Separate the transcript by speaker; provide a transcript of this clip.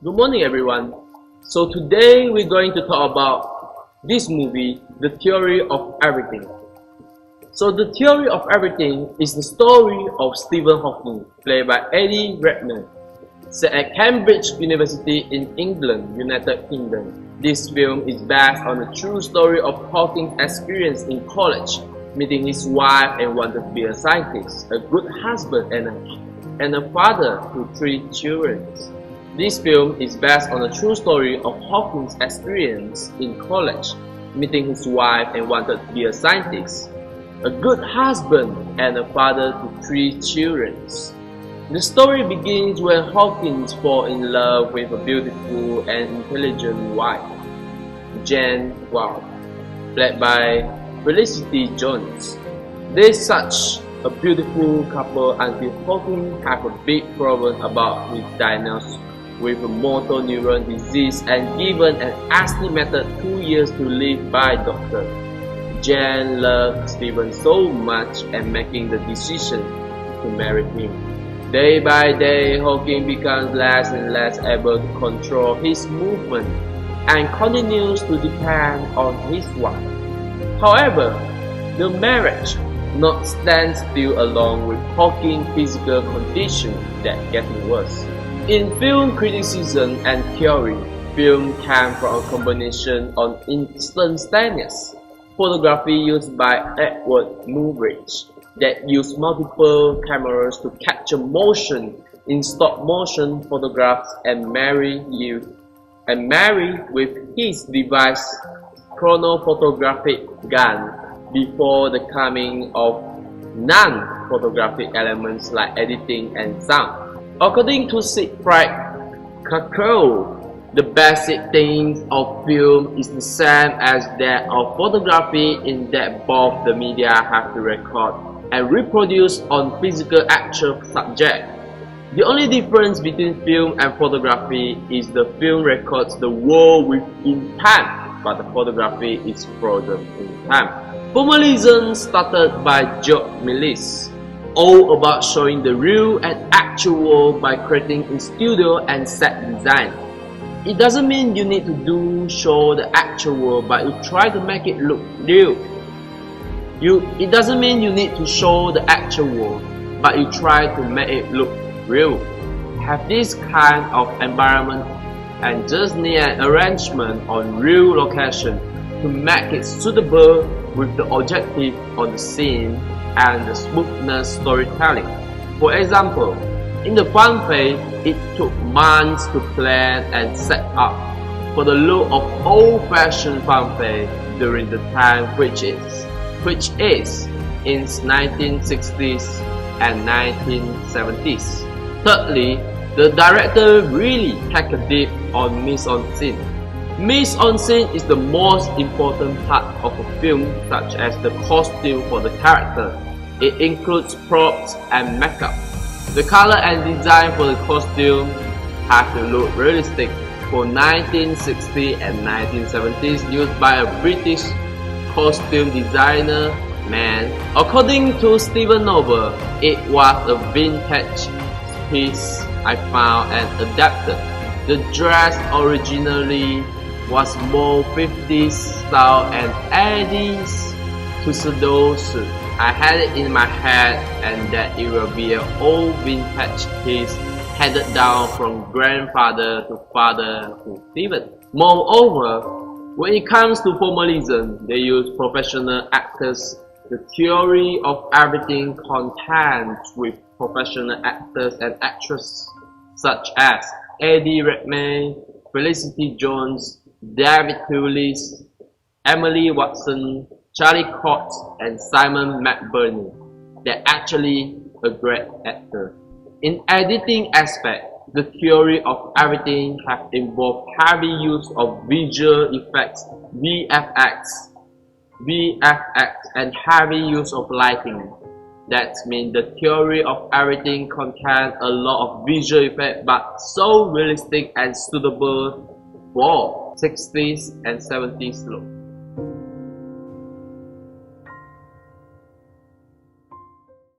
Speaker 1: Good morning everyone. So today we're going to talk about this movie, The Theory of Everything. So The Theory of Everything is the story of Stephen Hawking, played by Eddie Redmayne, set at Cambridge University in England, United Kingdom. This film is based on the true story of Hawking's experience in college, meeting his wife and wanted to be a scientist, a good husband and a father to 3 children. This film is based on a true story of Hawking's experience in college, meeting his wife and wanted to be a scientist, a good husband and a father to 3 children. The story begins when Hawking falls in love with a beautiful and intelligent wife, Jane, played by Felicity Jones. They're such a beautiful couple until Hawking has a big problem about his diagnosis with a motor neuron disease and given an estimated 2 years to live by doctor. Jane loves Stephen so much and making the decision to marry him. Day by day, Hawking becomes less and less able to control his movement and continues to depend on his wife. However, the marriage not stand still along with Hawking's physical condition that getting worse. In film criticism and theory, film came from a combination of instantaneous photography used by Edward Muybridge that used multiple cameras to capture motion in stop-motion photographs and marry with his device chronophotographic gun before the coming of non-photographic elements like editing and sound. According to Siegfried Kacau, the basic theme of film is the same as that of photography in that both the media have to record and reproduce on physical actual subject. The only difference between film and photography is the film records the world within time, but the photography is frozen in time. Formalism started by George Méliès, all about showing the real and actual world by creating in studio and set design. It doesn't mean you need to show the actual world, but you try to make it look real. It doesn't mean you need to show the actual world, but you try to make it look real. Have this kind of environment and just need an arrangement on real location to make it suitable with the objective on the scene and the smoothness storytelling. For example, in the fun phase, it took months to plan and set up for the look of old-fashioned fun phase during the time which is in 1960s and 1970s. Thirdly, the director really take a dip on mise-en-scene. Mise-en-scene is the most important part of a film, such as the costume for the character. It includes props and makeup. The color and design for the costume have to look realistic. For 1960s and 1970s, used by a British costume designer man. According to Steven Noble, it was a vintage piece I found and adapted. The dress originally was more 50s style and added to pseudo suit. I had it in my head and that it will be an old vintage piece handed down from grandfather to father to Stephen. Moreover, when it comes to formalism, they use professional actors. The Theory of Everything contains with professional actors and actresses such as Eddie Redmayne, Felicity Jones, David Thewlis, Emily Watson, Charlie Cox, and Simon McBurney. They're actually a great actor. In editing aspect, the Theory of Everything has involved heavy use of visual effects, VFX, and heavy use of lighting. That means the Theory of Everything contains a lot of visual effects, but so realistic and suitable for 60s and 70s look.